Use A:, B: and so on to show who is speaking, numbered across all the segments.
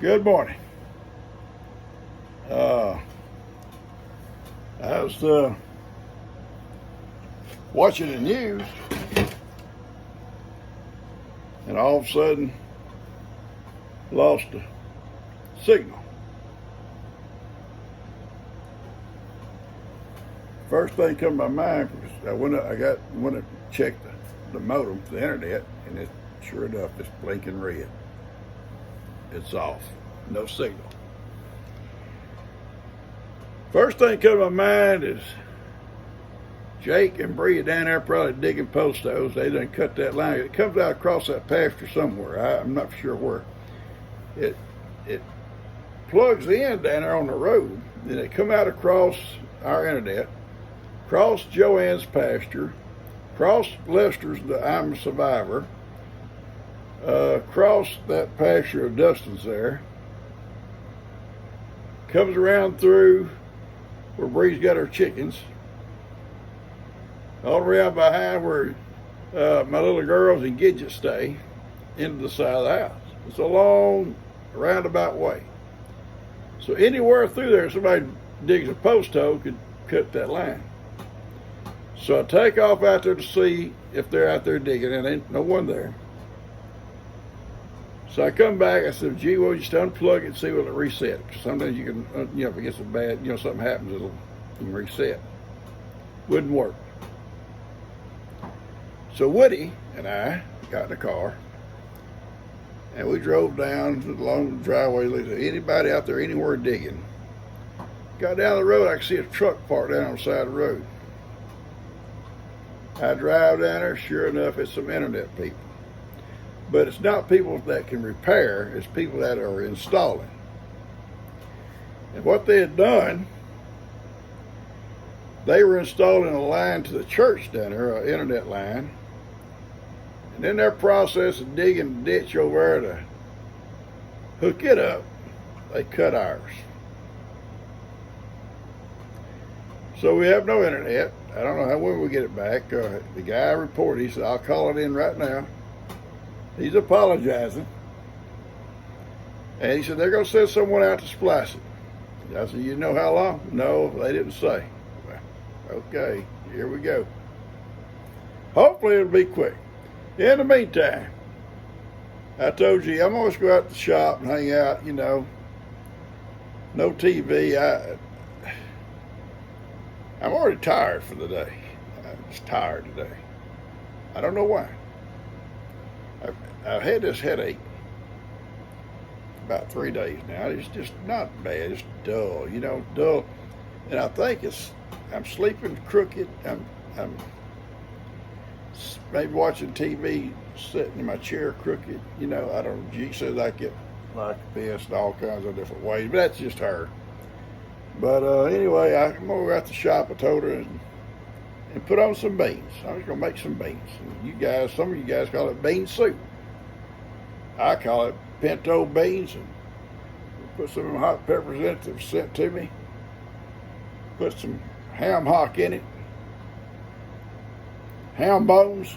A: Good morning. I was watching the news, and all of a sudden lost the signal. First thing come to my mind was I went to check the modem for the internet, and it sure enough it's blinking red. It's off. No signal. First thing come to my mind is Jake and Bria down there probably digging post holes. They done cut that line. It comes out across that pasture somewhere. I'm not sure where. It plugs in down there on the road. Then it come out across our internet, across Joanne's pasture, across Lester's the I'm a Survivor, across that pasture of Dustin's there, comes around through where Bree's got her chickens, all around behind where my little girls and Gidget stay, into the side of the house. It's a long roundabout way. So anywhere through there somebody digs a post hole could cut that line. So I take off out there to see if they're out there digging, and ain't no one there. So I come back, I said, gee, well, just unplug it and see will it reset. Sometimes you can, if it gets a bad, something happens, you can reset. Wouldn't work. So Woody and I got in the car, and we drove down along the driveway. Anybody out there anywhere digging? Got down the road, I could see a truck parked down on the side of the road. I drive down there, sure enough, it's some internet people. But it's not people that can repair, it's people that are installing. And what they had done, they were installing a line to the church down there, an internet line. And in their process of digging the ditch over there to hook it up, they cut ours. So we have no internet. I don't know when we get it back. The guy reported, he said, I'll call it in right now. He's apologizing. And he said, they're going to send someone out to splice it. I said, you know how long? No, they didn't say. Well, okay, here we go. Hopefully it'll be quick. In the meantime, I told you, I'm always go out to the shop and hang out, no TV. I'm already tired for the day. I'm just tired today. I don't know why. I've had this headache about 3 days now. It's just not bad. It's dull, dull. And I think I'm sleeping crooked. I'm maybe watching TV, sitting in my chair crooked. I don't know. She says I get like this and all kinds of different ways, but that's just her. But anyway, I'm going to go out to the shop, I told her, and put on some beans. I'm just going to make some beans. And some of you guys call it bean soup. I call it pinto beans, and put some of them hot peppers in it that was sent to me. Put some ham hock in it. Ham bones.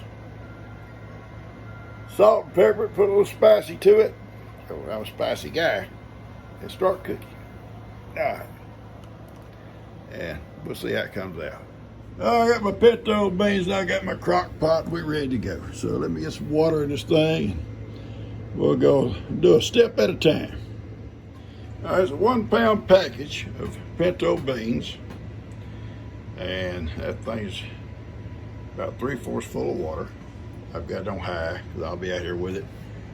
A: Salt and pepper, put a little spicy to it. Oh, I'm a spicy guy. And start cooking. All right. And we'll see how it comes out. I got my pinto beans, and I got my crock pot, and we're ready to go. So let me get some water in this thing. We'll go do a step at a time. All right, it's a 1 pound package of pinto beans. And that thing's about 3/4 full of water. I've got it on high, because I'll be out here with it.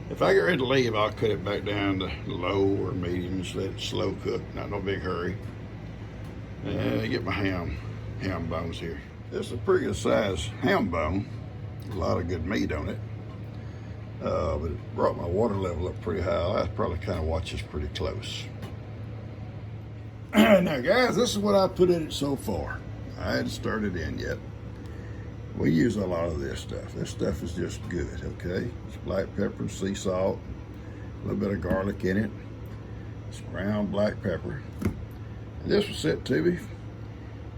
A: If I get ready to leave, I'll cut it back down to low or medium and let it slow cook, not no big hurry. And get my ham bones here. This is a pretty good size ham bone. A lot of good meat on it. But it brought my water level up pretty high. I probably kind of watch this pretty close. Now guys, this is what I put in it so far. I hadn't started in yet. We use a lot of this stuff. This stuff is just good, okay? It's black pepper and sea salt, a little bit of garlic in it, some ground black pepper. And this was sent to me,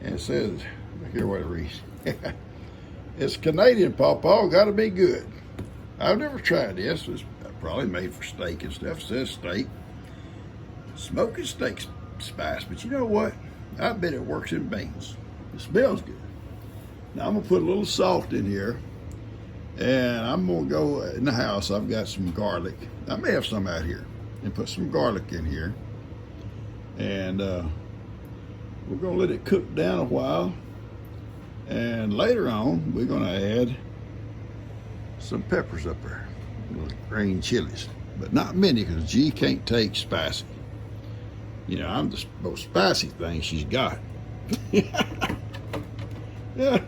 A: and it says, look here what it reads. It's Canadian pawpaw, gotta be good. I've never tried this. It's probably made for steak and stuff. It says steak. Smoking steak spice, but you know what? I bet it works in beans. It smells good. Now I'm gonna put a little salt in here, and I'm gonna go in the house. I've got some garlic. I may have some out here, and put some garlic in here, and we're gonna let it cook down a while. And later on, we're gonna add some peppers up there, little green chilies, but not many because G can't take spicy. You know, I'm the most spicy thing she's got. Yeah,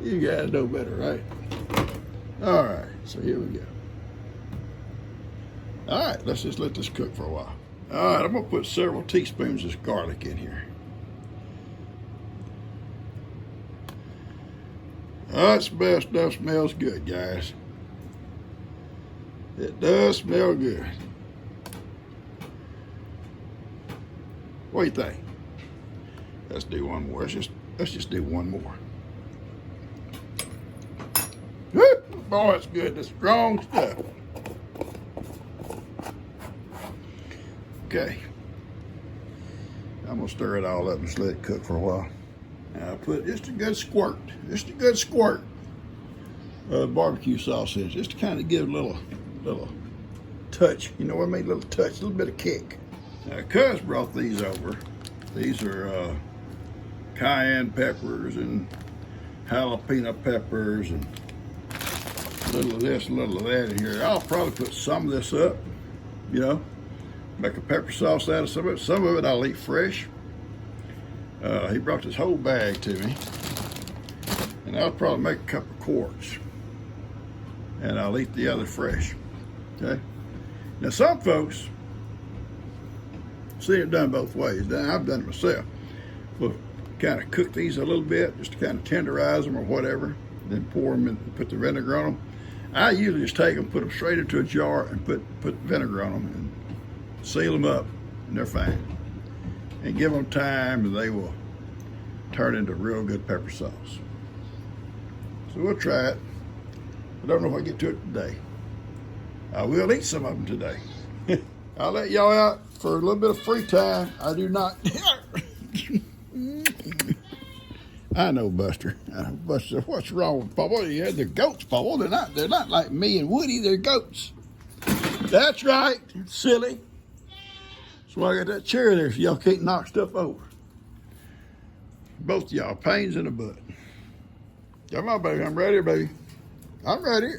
A: you guys know better, right? All right, so here we go. All right, let's just let this cook for a while. All right, I'm gonna put several teaspoons of garlic in here. Oh, that smells good, guys. It does smell good. What do you think? Let's do one more. Let's just do one more. Woo! Boy, it's good. That's strong stuff. Okay. I'm gonna stir it all up and just let it cook for a while. Now I put just a good squirt of barbecue sauce in, just to kind of give a little touch. You know what I mean? A little touch, a little bit of kick. Now, Cuz brought these over. These are cayenne peppers and jalapeno peppers and a little of this, a little of that in here. I'll probably put some of this up, you know, make a pepper sauce out of some of it. Some of it I'll eat fresh. He brought this whole bag to me, and I'll probably make a couple of quarts, and I'll eat the other fresh. Okay. Now some folks see it done both ways. I've done it myself. We'll kind of cook these a little bit, just to kind of tenderize them or whatever, then pour them in, put the vinegar on them. I usually just take them, put them straight into a jar, and put vinegar on them, and seal them up, and they're fine. And give them time, and they will turn into real good pepper sauce. So we'll try it. I don't know if I get to it today. I will eat some of them today. I'll let y'all out for a little bit of free time. I do not. I know, Buster. Buster, what's wrong with Papa? Yeah, they're goats, Papa. They're not like me and Woody. They're goats. That's right, silly. That's why I got that chair there, so y'all can't knock stuff over. Both of y'all, pains in the butt. Come on, baby. I'm ready, baby. I'm ready.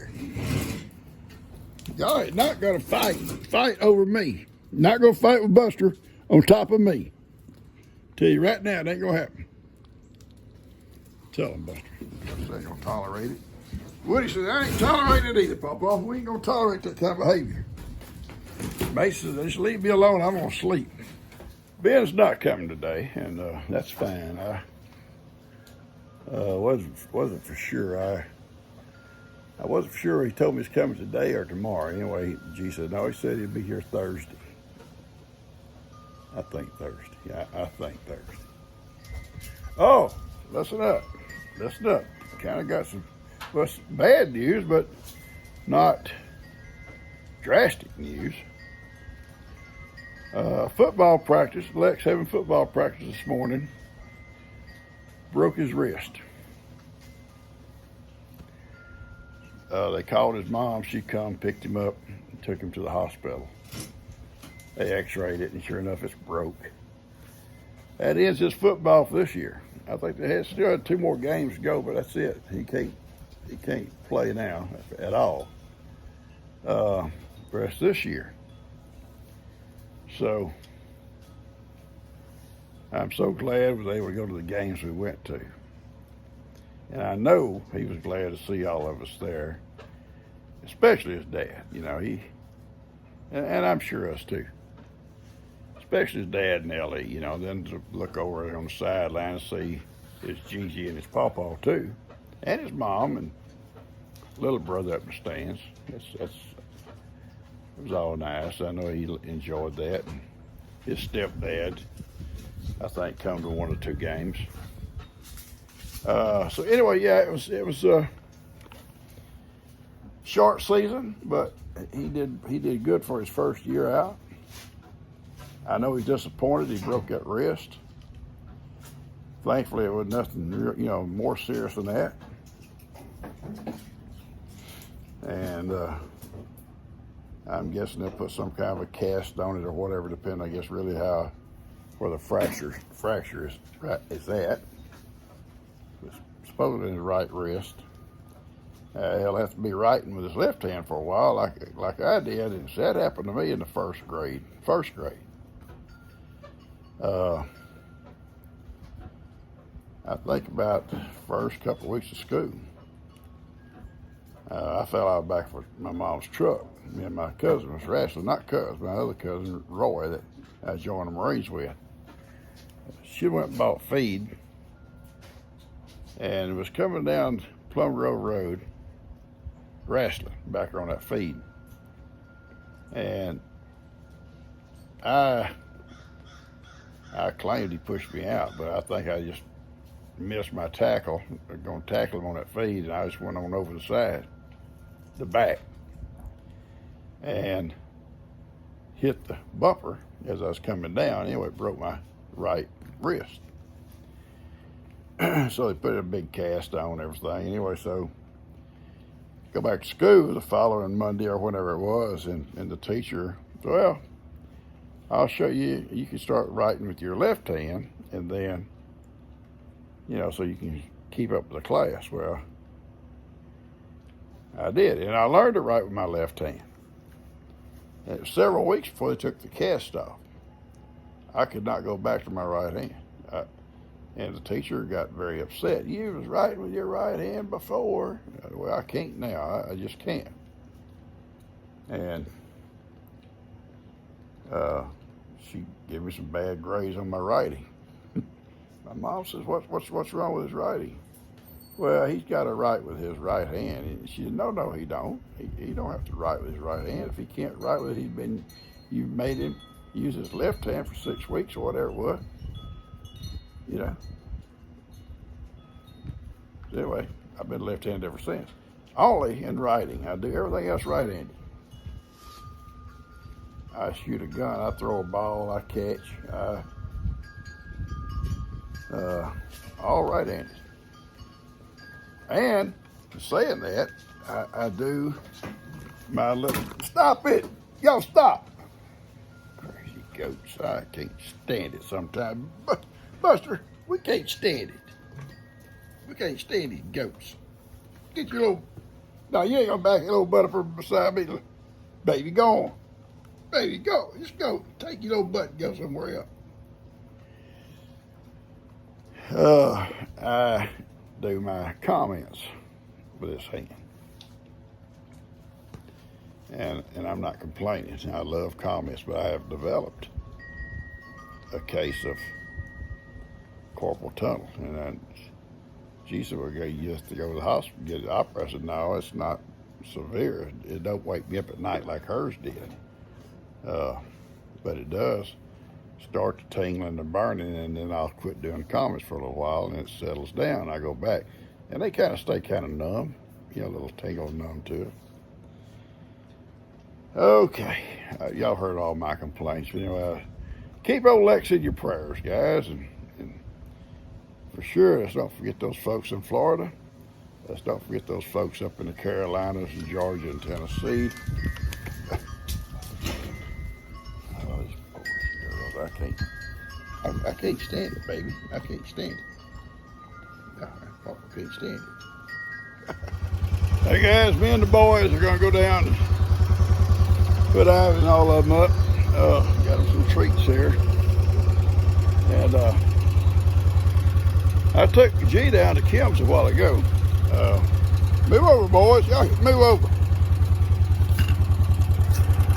A: Y'all ain't not gonna fight over me. Not gonna fight with Buster on top of me. Tell you right now, it ain't gonna happen. Tell him, Buster. Buster ain't gonna tolerate it. Woody says, I ain't tolerating it either, Papa. We ain't gonna tolerate that kind of behavior. Mason says, just leave me alone. I'm gonna sleep. Ben's not coming today, and that's fine. I wasn't for sure. I wasn't sure he told me he's coming today or tomorrow. Anyway, G said, no, he said he'd be here Thursday. I think Thursday. Yeah, I think Thursday. Oh, listen up. Kind of got some bad news, but not drastic news. Football practice. Lex having football practice this morning. Broke his wrist. They called his mom. She come, picked him up, and took him to the hospital. They x-rayed it, and sure enough, it's broke. That ends his football for this year. I think they still had 2 more games to go, but that's it. He can't play now at all. The rest of this year. So I'm so glad we were able to go to the games we went to. And I know he was glad to see all of us there, especially his dad. You know, and I'm sure us too. Especially his dad and Ellie, you know, then to look over there on the sideline and see his Gigi and his pawpaw too, and his mom and little brother up in the stands. It was all nice. I know he enjoyed that. And his stepdad, I think, come to 1 or 2 games. So anyway, yeah, it was a short season, but he did good for his first year out. I know he's disappointed he broke that wrist. Thankfully, it was nothing, more serious than that. And I'm guessing they'll put some kind of a cast on it or whatever, depending, I guess, really where the fracture is at. It's supposedly in his right wrist. He'll have to be writing with his left hand for a while, like I did. And that happened to me in the first grade. I think about the first couple of weeks of school. I fell out of the back of my mom's truck. Me and my cousin was wrestling, not cousin, my other cousin, Roy, that I joined the Marines with. She went and bought feed and was coming down Plum Grove Road wrestling back on that feed. And I claimed he pushed me out, but I think I just missed my tackle. I was going to tackle him on that feed, and I just went on over the back, and hit the bumper as I was coming down. Anyway, it broke my right wrist. So they put a big cast on everything. Anyway, so go back to school the following Monday or whenever it was, and the teacher, well, I'll show you, you can start writing with your left hand, and then, so you can keep up with the class. Well, I did, and I learned to write with my left hand. And it was several weeks before they took the cast off. I could not go back to my right hand. And the teacher got very upset. You was writing with your right hand before. Well, I can't now. I just can't. And she gave me some bad grades on my writing. My mom says, what's wrong with his writing? Well, he's got to write with his right hand. And she said, no, he don't. He don't have to write with his right hand. If he can't write with it, you made him use his left hand for 6 weeks or whatever it was. Anyway, I've been left-handed ever since. Only in writing. I do everything else right-handed. I shoot a gun, I throw a ball, I catch. All right-handed. And saying that, I do my little, stop it, y'all stop. Crazy goats, I can't stand it sometimes. Buster, we can't stand it. We can't stand these goats. Get your little, no, you ain't gonna back your little butt up beside me. Baby, go on. Baby, go, just go. Take your little butt and go somewhere else. I do my comments with this hand. And I'm not complaining. I love comments, but I have developed a case of carpal tunnel. And she said, well, you have to go to the hospital and get it operated. I said, no, it's not severe. It don't wake me up at night like hers did. But it does start to tingling and burning, and then I'll quit doing comments for a little while, and it settles down. I go back, and they kind of stay kind of numb, a little tingle numb to it. Okay, y'all heard all my complaints. But anyway, keep old Lex in your prayers, guys, and for sure, let's don't forget those folks in Florida. Let's don't forget those folks up in the Carolinas and Georgia and Tennessee. I can't stand it, baby. I can't stand it. I can't stand it. Hey guys, me and the boys are gonna go down and put Ivy and all of them up. Got them some treats here. And I took G down to Kim's a while ago. Move over, boys. Y'all move over.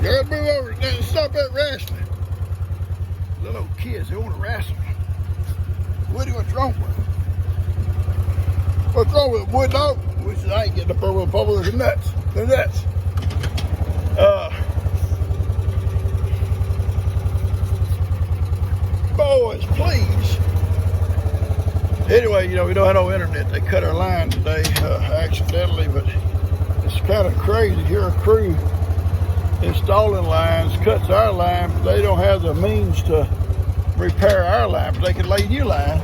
A: Y'all move over. Stop that wrestling. Little kids, they want to wrestle. Woody, what's wrong with him? What's wrong with him, Wood dog? Which I ain't getting up over with Bubba. They're nuts. They're nuts. Boys, please. Anyway, we don't have no internet. They cut our line today accidentally, but it's kind of crazy. Here a crew installing lines, cuts our line, but they don't have the means to repair our line, but they can lay new line.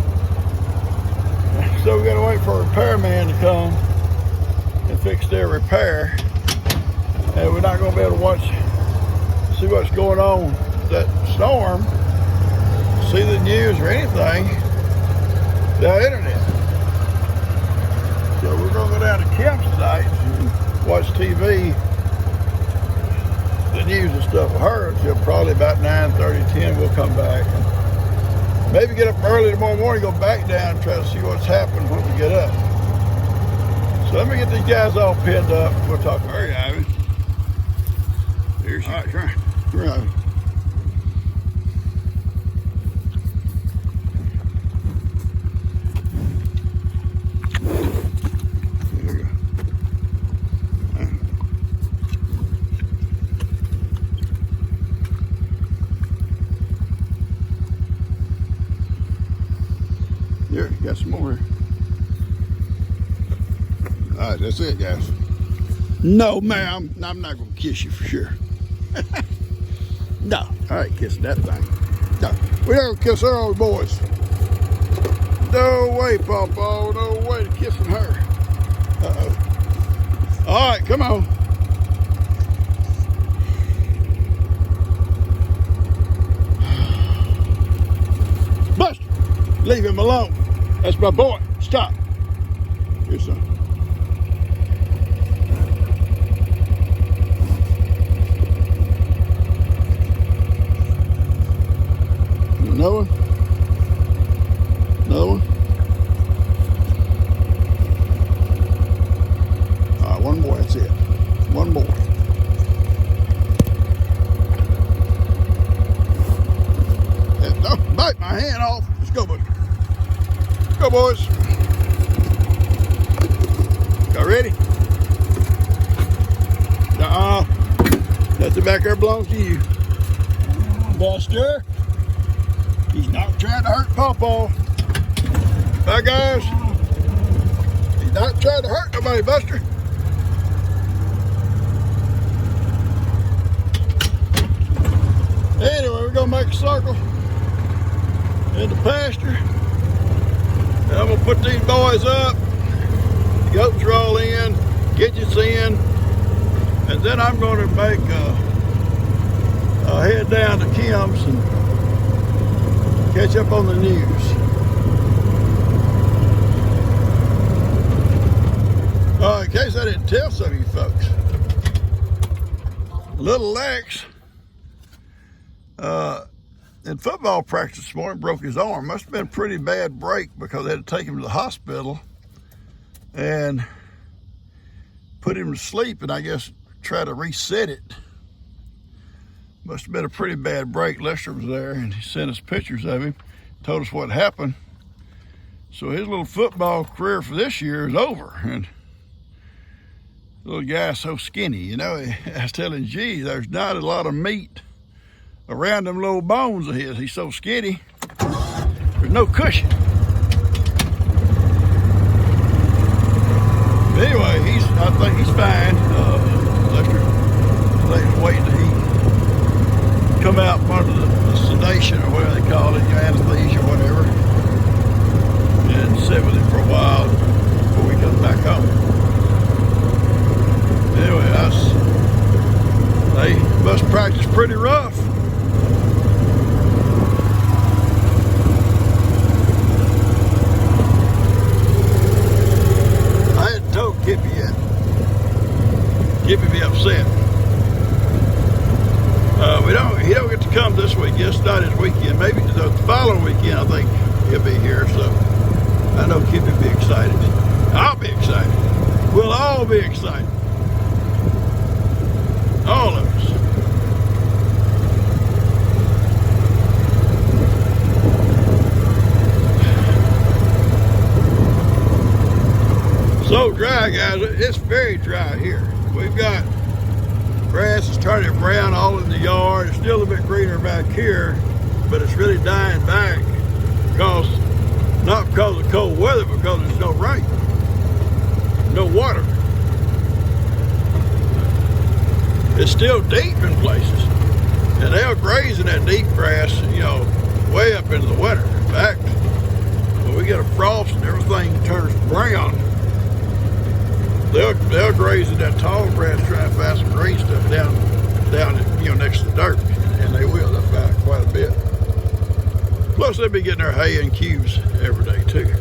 A: So we gotta wait for a repairman to come and fix their repair. And we're not gonna be able to see what's going on with that storm, see the news or anything, the internet. So we're gonna go down to Kim's tonight and watch TV, the news and stuff with her until probably about 9:30, 10 we'll come back. Maybe get up early tomorrow morning, go back down and try to see what's happened when we get up. So let me get these guys all pinned up. We'll talk. All right, Ivy. Here's your try. Right. There we go. There, got some more. All right, that's it, guys. No, ma'am. I'm not going to kiss you for sure. No. All right, kiss that thing. No. We don't kiss our old boys. No way, Pawpaw. No way to kissing her. Uh-oh. All right, come on. Buster, leave him alone. That's my boy. Stop. Here's some. Another one? Another one? All right, one more, that's it. One more. Yeah, don't bite my hand off. Let's go, buddy. Let's go, boys. Y'all ready? Nothing back there belongs to you. Buster. He's not trying to hurt Pawpaw. Bye, guys. He's not trying to hurt nobody, Buster. Anyway, we're gonna make a circle in the pasture. And I'm gonna put these boys up. The goats are all in, Gidget's in, and then I'm gonna make head down to Kim's and catch up on the news. In case I didn't tell some of you folks, little Lex in football practice this morning broke his arm. Must have been a pretty bad break because they had to take him to the hospital and put him to sleep and I guess try to reset it. Must have been a pretty bad break. Lester was there and he sent us pictures of him, told us what happened. So his little football career for this year is over. And the little guy's so skinny, you know. I was telling G, there's not a lot of meat around them little bones of his. He's so skinny, there's no cushion. But anyway, I think he's fine. Lester, I think he's waiting till he come out from under the sedation or whatever they call it, anesthesia or whatever, and sit with him for a while before we come back home. Anyway, they must practice pretty rough. I hadn't told Kippy yet. Kippy be upset. He don't get to come this week. It's not his weekend. Maybe the following weekend, I think he'll be here. So I know Kippy will be excited. I'll be excited. We'll all be excited. All of us. So dry, guys. It's very dry here. We've got grass is turning brown all in the yard. It's still a bit greener back here, but it's really dying back not because of cold weather, because there's no rain, no water. It's still deep in places. And they'll graze in that deep grass, way up into the winter. In fact, when we get a frost and everything turns brown, they'll graze in that tall grass trying to find some green stuff down next to the dirt. And they will. They'll find quite a bit. Plus, they'll be getting their hay in cubes every day, too.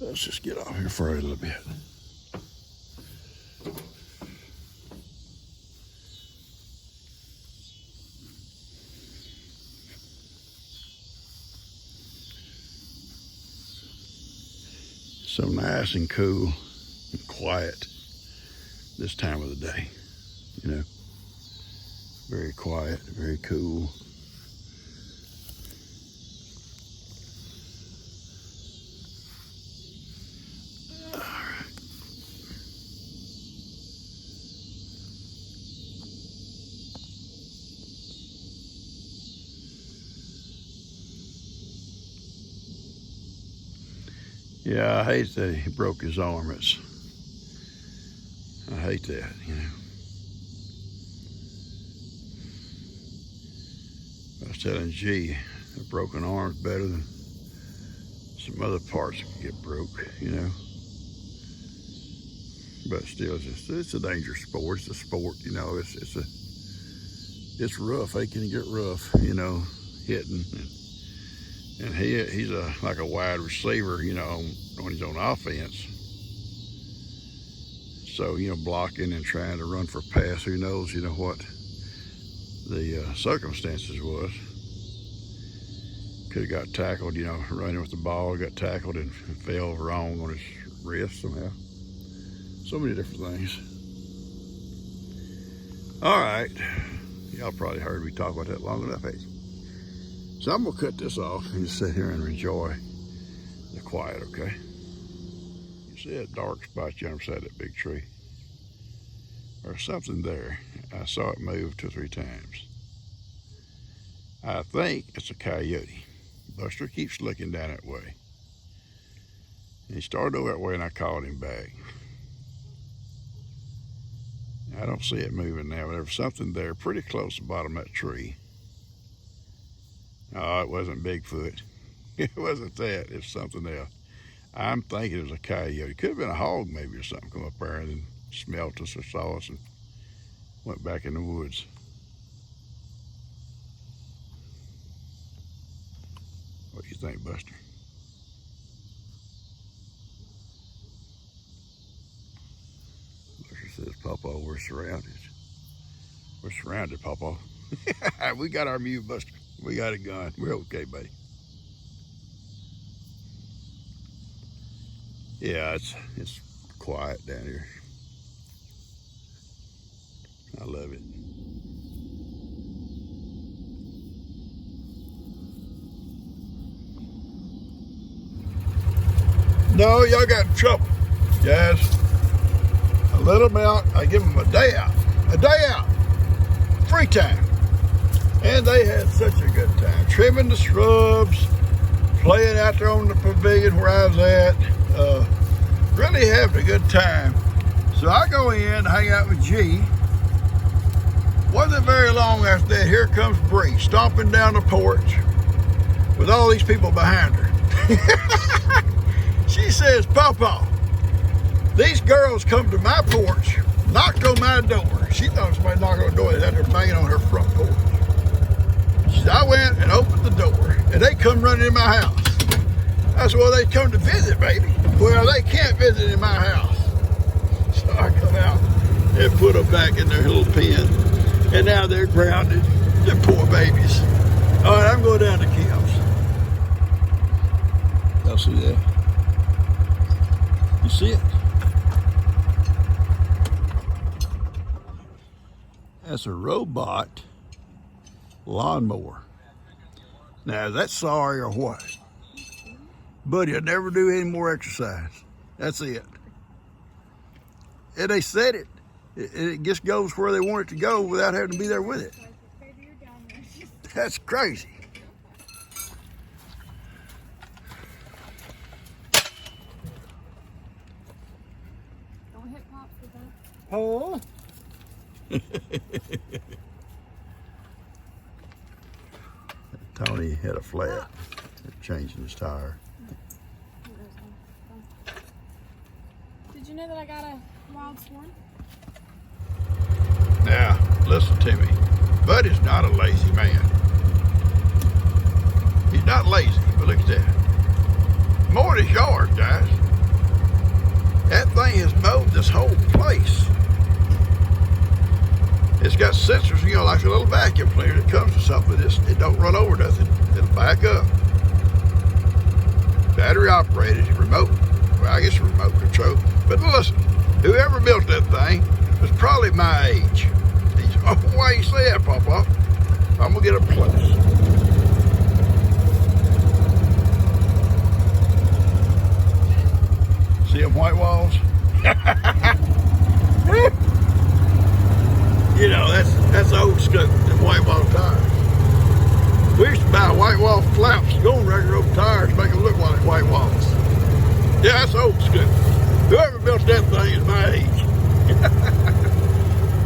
A: Let's just get off here for a little bit. So nice and cool and quiet this time of the day, Very quiet, very cool. Yeah, I hate that he broke his arm. I hate that, I was telling G, a broken arm's better than some other parts that can get broke, But still, it's a dangerous sport. It's a sport, It's rough. They can get rough, hitting. And he's like a wide receiver, when he's on offense. So, blocking and trying to run for pass, who knows, what the circumstances was. Could have got tackled, running with the ball, got tackled and fell wrong on his wrist somehow. So many different things. All right. Y'all probably heard me talk about that long enough, haven't you? So I'm gonna cut this off and just sit here and enjoy the quiet, okay? You see that dark spot you underside that big tree? There's something there. I saw it move 2 or 3 times. I think it's a coyote. Buster keeps looking down that way. And he started over that way and I called him back. I don't see it moving now, but there was something there pretty close to the bottom of that tree. Oh, it wasn't Bigfoot. It wasn't that. It's something else. I'm thinking it was a coyote. It could have been a hog maybe or something come up there and then smelt us or saw us and went back in the woods. What do you think, Buster? Buster says, Papa, we're surrounded. We're surrounded, Papa. We got our mute, Buster. We got a gun. We're okay, buddy. Yeah, it's quiet down here. I love it. No, y'all got in trouble. Guys, I let them out. I give them a day out. A day out. Free time. And they had such a good time. Trimming the shrubs, playing out there on the pavilion where I was at. Really having a good time. So I go in, hang out with G. Wasn't very long after that, here comes Bree, stomping down the porch with all these people behind her. She says, Papa, these girls come to my porch, knocked on my door. She thought somebody knocked on the door, they had her banging on her front porch. She said, I come running in my house. That's where they come to visit, baby. Well, they can't visit in my house. So I come out and put them back in their little pen. And now they're grounded. They're poor babies. All right, I'm going down to Kim's. Y'all see that? You see it? That's a robot lawnmower. Now, is that sorry or what? Buddy, I'll never do any more exercise. That's it. And they said it. It just goes where they want it to go without having to be there with it. That's crazy.
B: Don't hit Pops with that.
C: Oh.
A: Tony hit a flat, changing his tire.
B: Did you know that I got a wild swan?
A: Now, listen to me. Buddy's not a lazy man. He's not lazy, but look at that. Mowed his yard, guys. That thing has mowed this whole place. It's got sensors, you know, like a little vacuum cleaner that comes to something. It don't run over nothing. It'll back up. Battery operated, remote. Well, I guess remote control. But listen, whoever built that thing was probably my age. Oh, why you say that, Papa? I'm gonna get up close. See them white walls? You know, that's old school, them white wall tires. We used to buy white wall flaps, going regular old tires, make them look like white walls. Yeah, that's old school. Whoever built that thing is my age.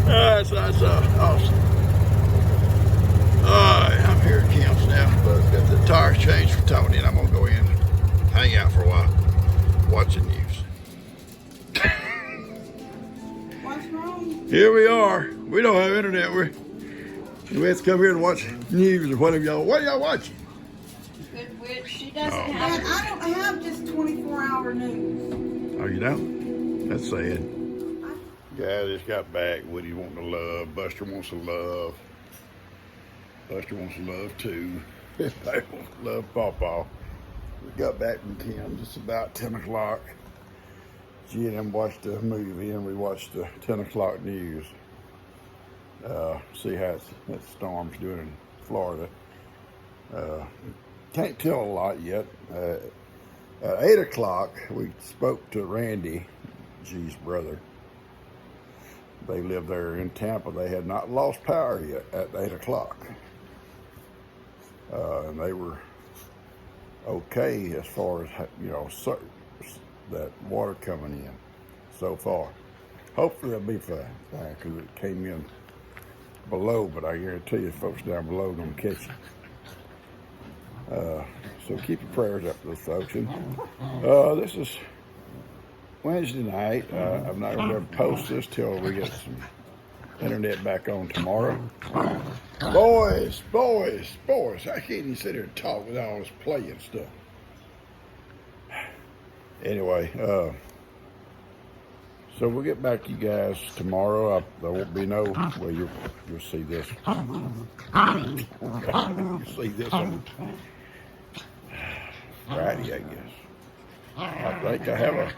A: That's awesome. Alright, I'm here at Kim's now, but I've got the tires changed for Tony, and I'm going to go in and hang out for a while, watch the news.
C: What's wrong?
A: Here we are. We don't have internet. We have to come here and watch news or whatever y'all. What are y'all watching?
B: Good witch. She doesn't
C: And
B: have.
C: I don't have just 24-hour news.
A: Oh, you don't? That's sad. Guys just got back. Woody wanting to love. Buster wants to love. Buster wants to love too. They want to love Pawpaw. We got back from Kim's. It's about 10 o'clock. She and them watched the movie and we watched the 10 o'clock news. See how that storm's doing in Florida. Can't tell a lot yet. At 8 o'clock, we spoke to Randy, G's brother. They live there in Tampa. They had not lost power yet at 8 o'clock. And they were okay as far as, you know, that water coming in so far. Hopefully they'll be fine because it came in below, but I guarantee you folks down below are going to catch it. So keep your prayers up for those folks. And this is Wednesday night. I'm not going to ever post this till we get some internet back on tomorrow. Boys, I can't even sit here and talk with all this playing stuff. Anyway, so we'll get back to you guys tomorrow. There won't be no, well, you'll see this. You'll see this on Friday, I guess. I think I have a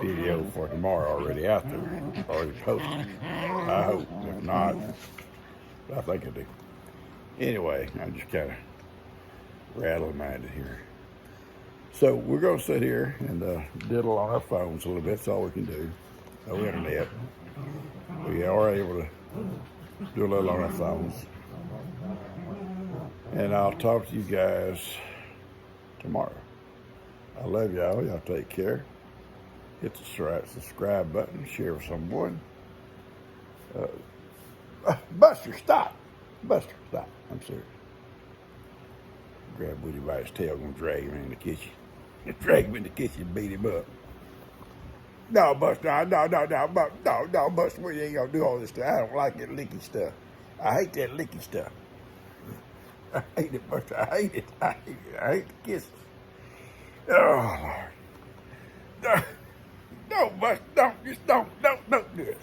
A: video for tomorrow already out there, already posted. I hope. If not, I think I do. Anyway, I'm just kind of rattle-minded here. So we're going to sit here and diddle on our phones a little bit. That's all we can do. No internet. We are able to do a little on our phones. And I'll talk to you guys tomorrow. I love y'all. Y'all take care. Hit the subscribe button. Share with someone. Buster, stop. Buster, stop. I'm serious. Grab Woody by his tail, gonna drag him in the kitchen. Drag him in the kitchen and beat him up. No, Buster, no, Buster, you ain't gonna do all this stuff. I don't like that licky stuff. I hate that licky stuff. I hate it, Buster. I hate it. I hate it. I hate the kisses. Oh, Lord. No, don't, Buster. Don't. Just don't do it.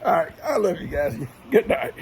A: All right. I love you guys. Good night.